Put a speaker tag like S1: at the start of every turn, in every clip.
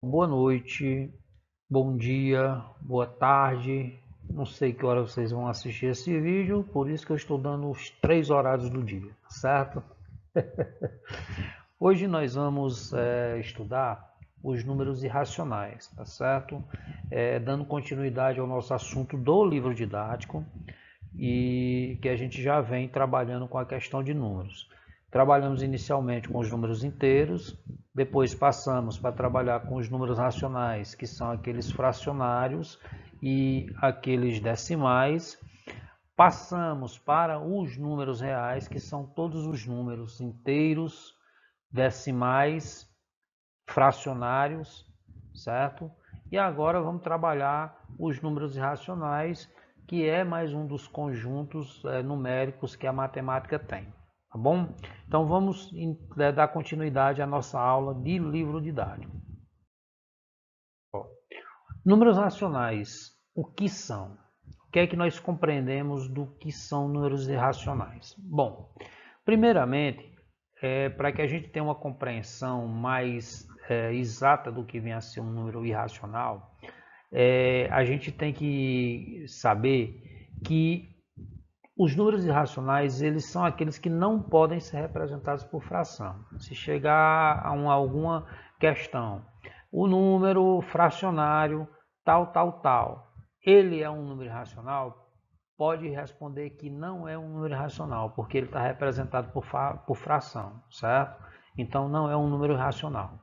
S1: Boa noite, bom dia, boa tarde. Não sei que hora vocês vão assistir esse vídeo, por isso que eu estou dando os 3 horários do dia, certo? Hoje nós vamos estudar os números irracionais, tá certo? Dando continuidade ao nosso assunto do livro didático e que a gente já vem trabalhando com a questão de números. Trabalhamos inicialmente com os números inteiros, depois passamos para trabalhar com os números racionais, que são aqueles fracionários e aqueles decimais. Passamos para os números reais, que são todos os números inteiros, decimais, fracionários, certo? E agora vamos trabalhar os números irracionais, que é mais um dos conjuntos numéricos que a matemática tem, tá bom? Então vamos dar continuidade à nossa aula de livro didático. Números racionais, o que são? O que é que nós compreendemos do que são números irracionais? Bom, primeiramente, para que a gente tenha uma compreensão mais exata do que vem a ser um número irracional, a gente tem que saber que os números irracionais, eles são aqueles que não podem ser representados por fração. Se chegar a alguma questão, o número fracionário tal, ele é um número irracional? Pode responder que não é um número irracional, porque ele está representado por fração, certo? Então não é um número irracional.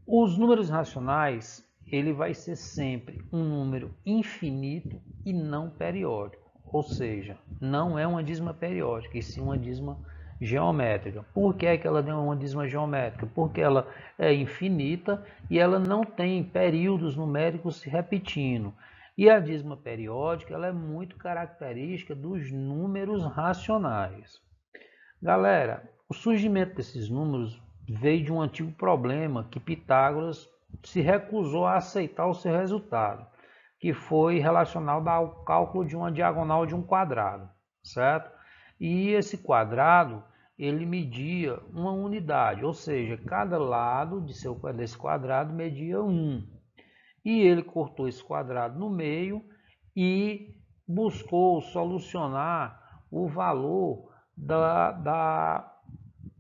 S1: Os números racionais, ele vai ser sempre um número infinito e não periódico. Ou seja, não é uma dízima periódica, e sim uma dízima geométrica. Por que é que ela é uma dízima geométrica? Porque ela é infinita e ela não tem períodos numéricos se repetindo. E a dízima periódica ela é muito característica dos números racionais. Galera, o surgimento desses números veio de um antigo problema que Pitágoras se recusou a aceitar o seu resultado, que foi relacionado ao cálculo de uma diagonal de um quadrado, certo? E esse quadrado, ele media uma unidade, ou seja, cada lado desse quadrado media 1. E ele cortou esse quadrado no meio e buscou solucionar o valor da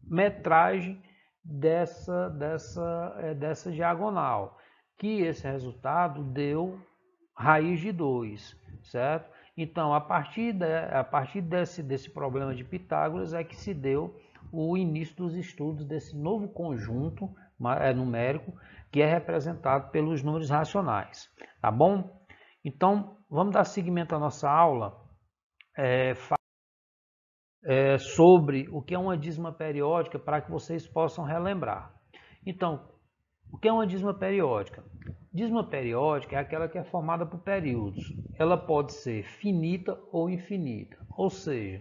S1: metragem dessa diagonal, que esse resultado deu raiz de 2, certo? Então, a partir desse problema de Pitágoras é que se deu o início dos estudos desse novo conjunto numérico que é representado pelos números racionais, tá bom? Então, vamos dar seguimento à nossa aula sobre o que é uma dízima periódica para que vocês possam relembrar. Então, o que é uma dízima periódica? Dízima periódica é aquela que é formada por períodos. Ela pode ser finita ou infinita. Ou seja,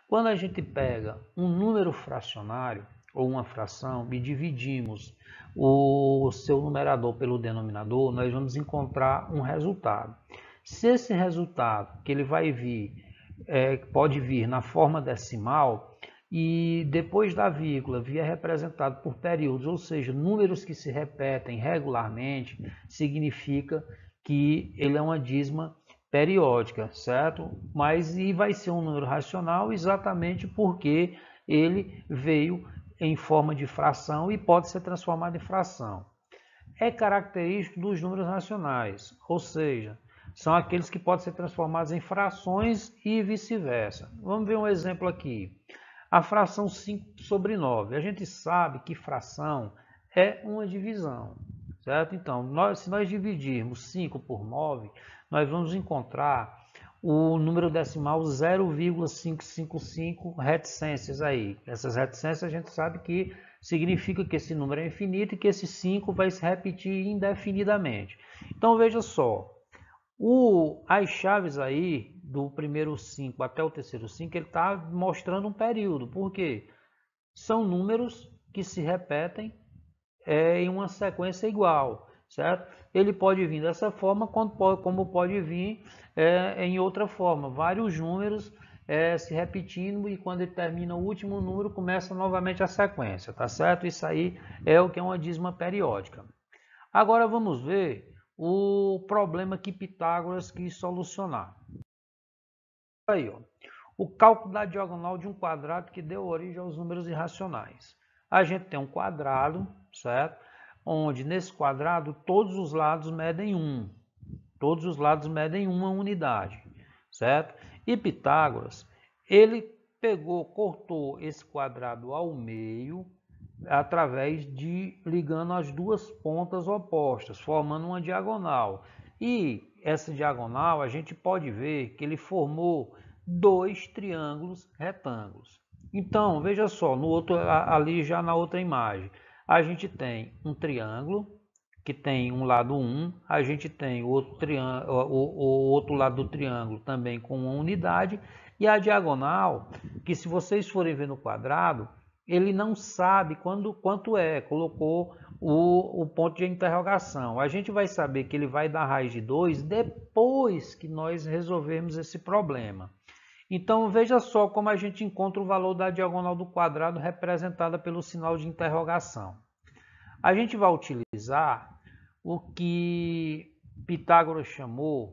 S1: quando a gente pega um número fracionário ou uma fração e dividimos o seu numerador pelo denominador, nós vamos encontrar um resultado. Se esse resultado que ele vai vir pode vir na forma decimal e depois da vírgula vier representado por períodos, ou seja, números que se repetem regularmente, significa que ele é uma dízima periódica, certo? Mas e vai ser um número racional exatamente porque ele veio em forma de fração e pode ser transformado em fração. É característico dos números racionais, ou seja, são aqueles que podem ser transformados em frações e vice-versa. Vamos ver um exemplo aqui. A fração 5 sobre 9. A gente sabe que fração é uma divisão, certo? Então, se nós dividirmos 5 por 9, nós vamos encontrar o número decimal 0,555 reticências aí. Essas reticências a gente sabe que significa que esse número é infinito e que esse 5 vai se repetir indefinidamente. Então veja só, as chaves aí do primeiro 5 até o terceiro 5, ele está mostrando um período. Por quê? São números que se repetem em uma sequência igual, certo? Ele pode vir dessa forma, como pode vir em outra forma. Vários números se repetindo e quando ele termina o último número, começa novamente a sequência, tá certo? Isso aí é o que é uma dízima periódica. Agora vamos ver o problema que Pitágoras quis solucionar. Aí, ó, o cálculo da diagonal de um quadrado que deu origem aos números irracionais. A gente tem um quadrado, certo? Onde nesse quadrado todos os lados medem 1. Todos os lados medem uma unidade, certo? E Pitágoras, ele cortou esse quadrado ao meio através de ligando as duas pontas opostas, formando uma diagonal. E essa diagonal a gente pode ver que ele formou dois triângulos retângulos. Então, veja só, no outro, ali já na outra imagem, a gente tem um triângulo que tem um lado 1, a gente tem o outro lado do triângulo também com uma unidade, e a diagonal, que se vocês forem ver no quadrado, ele não sabe quanto é, colocou o ponto de interrogação. A gente vai saber que ele vai dar raiz de 2 depois que nós resolvermos esse problema. Então veja só como a gente encontra o valor da diagonal do quadrado representada pelo sinal de interrogação. A gente vai utilizar o que Pitágoras chamou de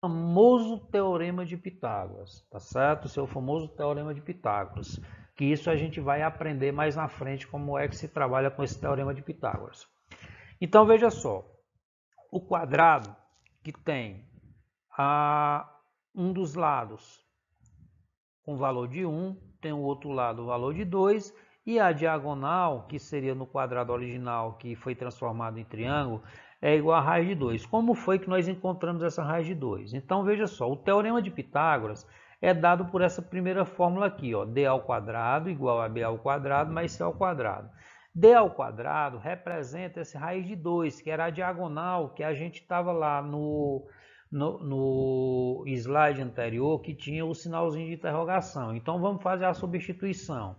S1: famoso teorema de Pitágoras, tá certo? O seu famoso teorema de Pitágoras, que isso a gente vai aprender mais na frente como é que se trabalha com esse teorema de Pitágoras. Então veja só, o quadrado que tem um dos lados com valor de 1, tem o outro lado o valor de 2, e a diagonal, que seria no quadrado original, que foi transformado em triângulo, é igual a raiz de 2. Como foi que nós encontramos essa raiz de 2? Então, veja só, o teorema de Pitágoras é dado por essa primeira fórmula aqui, ó, d ao quadrado igual a b ao quadrado mais c ao quadrado. D ao quadrado representa essa raiz de 2, que era a diagonal que a gente estava lá no slide anterior, que tinha o sinalzinho de interrogação. Então, vamos fazer a substituição.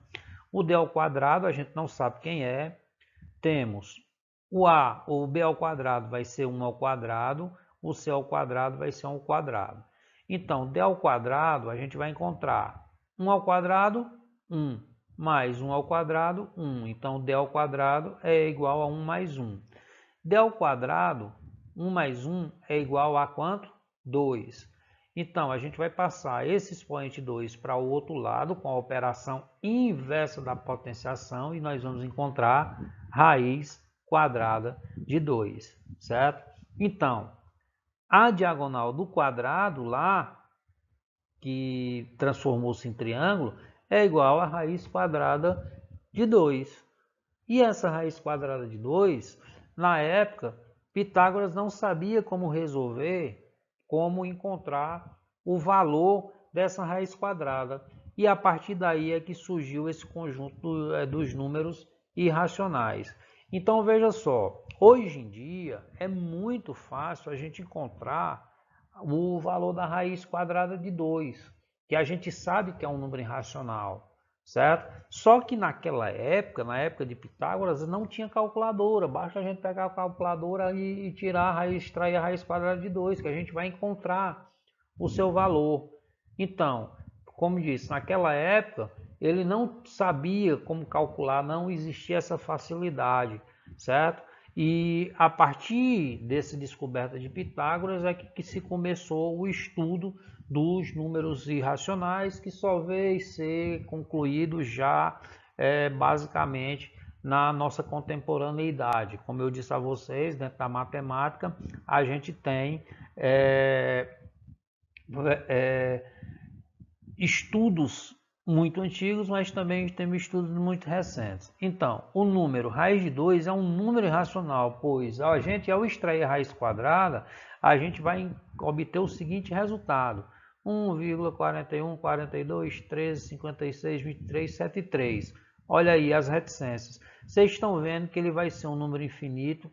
S1: O d ao quadrado, a gente não sabe quem é. Temos o a, ou b ao quadrado vai ser 1 ao quadrado, o c ao quadrado vai ser 1 ao quadrado. Então, d ao quadrado, a gente vai encontrar 1 ao quadrado, 1, mais 1 ao quadrado, 1. Então, d ao quadrado é igual a 1 mais 1. d ao quadrado, 1 mais 1 é igual a quanto? 2. Então, a gente vai passar esse expoente 2 para o outro lado com a operação inversa da potenciação e nós vamos encontrar raiz quadrada de 2, certo? Então, a diagonal do quadrado lá, que transformou-se em triângulo, é igual a raiz quadrada de 2. E essa raiz quadrada de 2, na época, Pitágoras não sabia como resolver, como encontrar o valor dessa raiz quadrada. E a partir daí é que surgiu esse conjunto dos números irracionais. Então veja só, hoje em dia é muito fácil a gente encontrar o valor da raiz quadrada de 2, que a gente sabe que é um número irracional. Certo? Só que naquela época, na época de Pitágoras, não tinha calculadora. Basta a gente pegar a calculadora e tirar a raiz, extrair a raiz quadrada de 2, que a gente vai encontrar o seu valor. Então, como disse, naquela época ele não sabia como calcular, não existia essa facilidade, certo? E a partir dessa descoberta de Pitágoras é que se começou o estudo dos números irracionais, que só veio ser concluído já basicamente na nossa contemporaneidade. Como eu disse a vocês, dentro da matemática, a gente tem estudos muito antigos, mas também temos estudos muito recentes. Então, o número raiz de 2 é um número irracional, pois a gente, ao extrair a raiz quadrada, a gente vai obter o seguinte resultado: 1,41, 42, 13, 56, 23, 73. Olha aí as reticências. Vocês estão vendo que ele vai ser um número infinito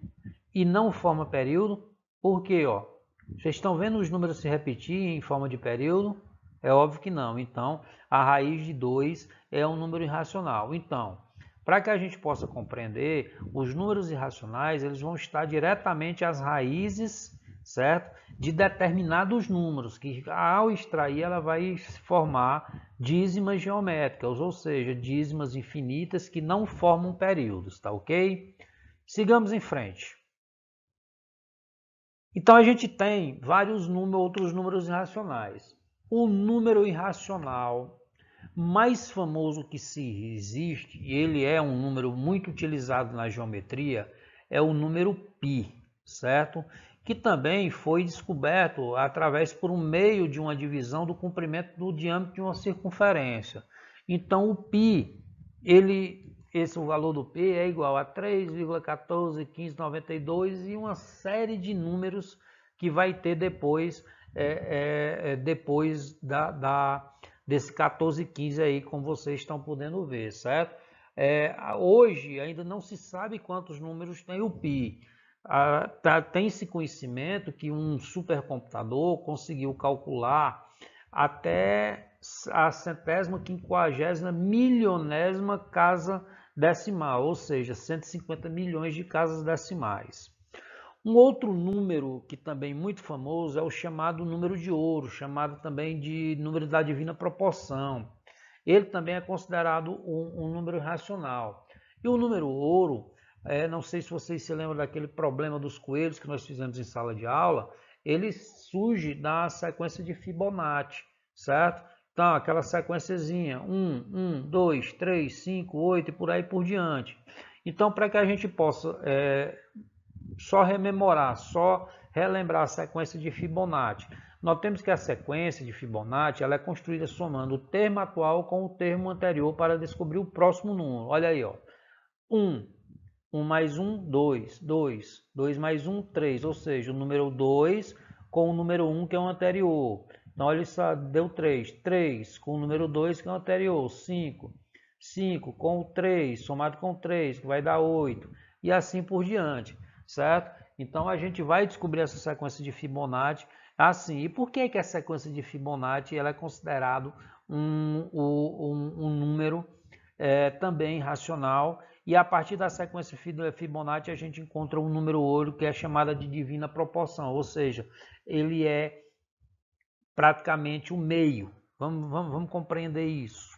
S1: e não forma período? Por quê? Ó? Vocês estão vendo os números se repetir em forma de período? É óbvio que não. Então, a raiz de 2 é um número irracional. Então, para que a gente possa compreender, os números irracionais eles vão estar diretamente às raízes, certo? De determinados números, que ao extrair ela vai formar dízimas geométricas, ou seja, dízimas infinitas que não formam períodos, tá ok? Sigamos em frente. Então a gente tem vários outros números irracionais. O número irracional mais famoso que se existe, e ele é um número muito utilizado na geometria, é o número π, certo? Que também foi descoberto através por um meio de uma divisão do comprimento do diâmetro de uma circunferência. Então o π, o valor do π é igual a 3,141592 e uma série de números que vai ter depois, desse 1415 aí, como vocês estão podendo ver, certo? Hoje ainda não se sabe quantos números tem o π. Tem esse conhecimento que um supercomputador conseguiu calcular até a centésima, quinquagésima, milionésima casa decimal, ou seja, 150 milhões de casas decimais. Um outro número que também é muito famoso é o chamado número de ouro, chamado também de número da divina proporção. Ele também é considerado um número racional. E o número ouro, não sei se vocês se lembram daquele problema dos coelhos que nós fizemos em sala de aula, ele surge da sequência de Fibonacci, certo? Então, aquela sequenciazinha, 1, 2, 3, 5, 8 e por aí por diante. Então, para que a gente possa só rememorar, só relembrar a sequência de Fibonacci, nós temos que a sequência de Fibonacci ela é construída somando o termo atual com o termo anterior para descobrir o próximo número. Olha aí, ó. 1, 1 mais 1, 2, 2, 2 mais 1, 3, ou seja, o número 2 com o número 1 que é o anterior. Então, olha só, deu 3. 3 com o número 2 que é o anterior. 5. 5 com o 3, somado com 3, que vai dar 8. E assim por diante, certo? Então, a gente vai descobrir essa sequência de Fibonacci assim. E por que a sequência de Fibonacci ela é considerado um número também racional? E a partir da sequência Fibonacci, a gente encontra um número ouro que é chamada de divina proporção, ou seja, ele é praticamente o meio. Vamos compreender isso.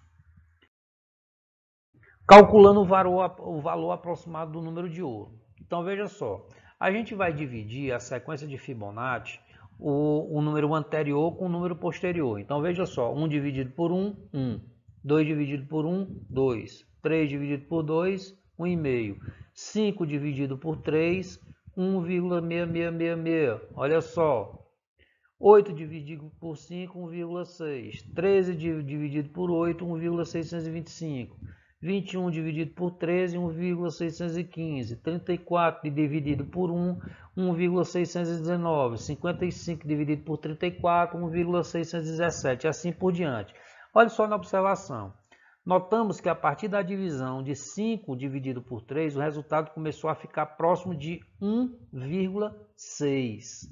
S1: Calculando o valor aproximado do número de ouro. Então veja só, a gente vai dividir a sequência de Fibonacci, o número anterior com o número posterior. Então veja só, 1 dividido por 1, 1. 2 dividido por 1, 2. 3 dividido por 2, 1,5. 5 dividido por 3, 1,6666. Olha só. 8 dividido por 5, 1,6. 13 dividido por 8, 1,625. 21 dividido por 13, 1,615. 34 dividido por 1, 1,619. 55 dividido por 34, 1,617. E assim por diante. Olha só na observação. Notamos que a partir da divisão de 5 dividido por 3, o resultado começou a ficar próximo de 1,6.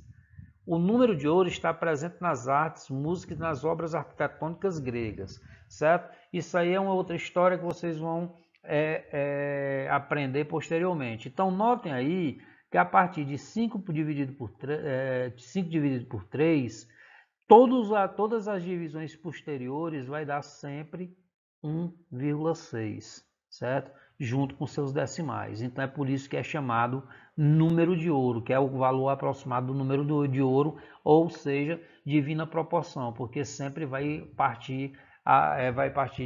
S1: O número de ouro está presente nas artes, música e nas obras arquitetônicas gregas, certo? Isso aí é uma outra história que vocês vão aprender posteriormente. Então, notem aí que a partir de 5 dividido por 3, todas as divisões posteriores vai dar sempre 1,6, certo? Junto com seus decimais. Então é por isso que é chamado número de ouro, que é o valor aproximado do número de ouro, ou seja, divina proporção, porque sempre vai partir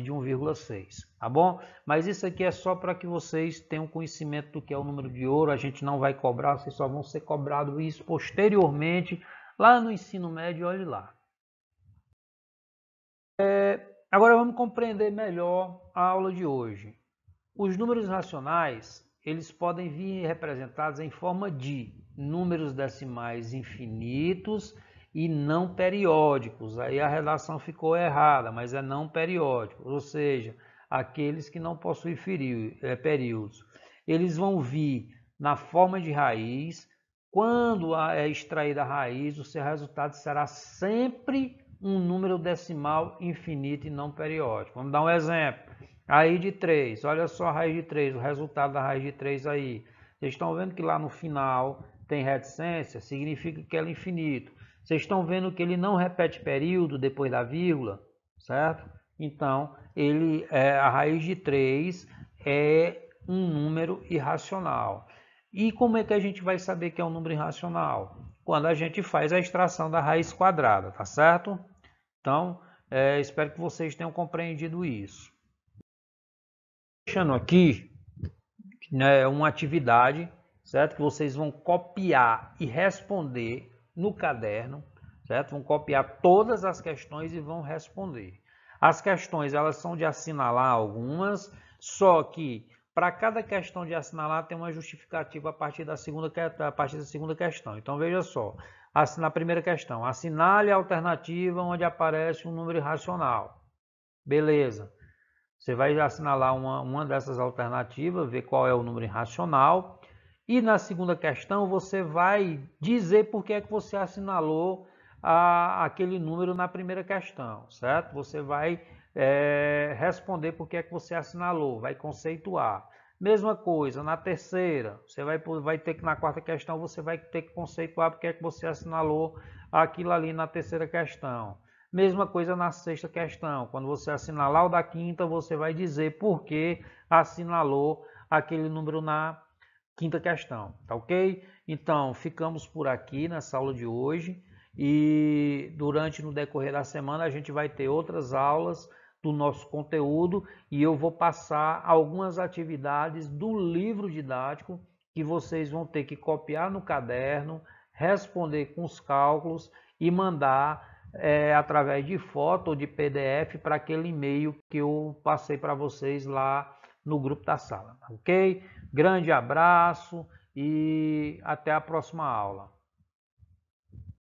S1: de 1,6, tá bom? Mas isso aqui é só para que vocês tenham conhecimento do que é o número de ouro. A gente não vai cobrar, vocês só vão ser cobrados isso posteriormente, lá no ensino médio, olhe lá. Agora vamos compreender melhor a aula de hoje. Os números racionais, eles podem vir representados em forma de números decimais infinitos e não periódicos. Aí a redação ficou errada, mas é não periódico, ou seja, aqueles que não possuem períodos. Eles vão vir na forma de raiz. Quando é extraída a raiz, o seu resultado será sempre um número decimal infinito e não periódico. Vamos dar um exemplo. Raiz de 3, olha só a raiz de 3, o resultado da raiz de 3 aí. Vocês estão vendo que lá no final tem reticência, significa que ela é infinito. Vocês estão vendo que ele não repete período depois da vírgula, certo? Então, a raiz de 3 é um número irracional. E como é que a gente vai saber que é um número irracional? Quando a gente faz a extração da raiz quadrada, tá certo? Então, espero que vocês tenham compreendido isso. Deixando aqui, né, uma atividade, certo? Que vocês vão copiar e responder no caderno, certo? Vão copiar todas as questões e vão responder. As questões, elas são de assinalar algumas, só que para cada questão de assinalar tem uma justificativa a partir da segunda questão. Então veja só, na primeira questão, assinale a alternativa onde aparece um número irracional. Beleza. Você vai assinalar uma dessas alternativas, ver qual é o número irracional. E na segunda questão você vai dizer por que é que você assinalou aquele número na primeira questão, certo? Você vai responder por que é que você assinalou, vai conceituar. Mesma coisa, na terceira, você vai ter que, na quarta questão, você vai ter que conceituar por que é que você assinalou aquilo ali na terceira questão. Mesma coisa na sexta questão, quando você assinalar o da quinta, você vai dizer por que assinalou aquele número na quinta questão, tá ok? Então, ficamos por aqui nessa aula de hoje e no decorrer da semana a gente vai ter outras aulas do nosso conteúdo e eu vou passar algumas atividades do livro didático que vocês vão ter que copiar no caderno, responder com os cálculos e mandar através de foto ou de PDF para aquele e-mail que eu passei para vocês lá no grupo da sala, ok? Grande abraço e até a próxima aula.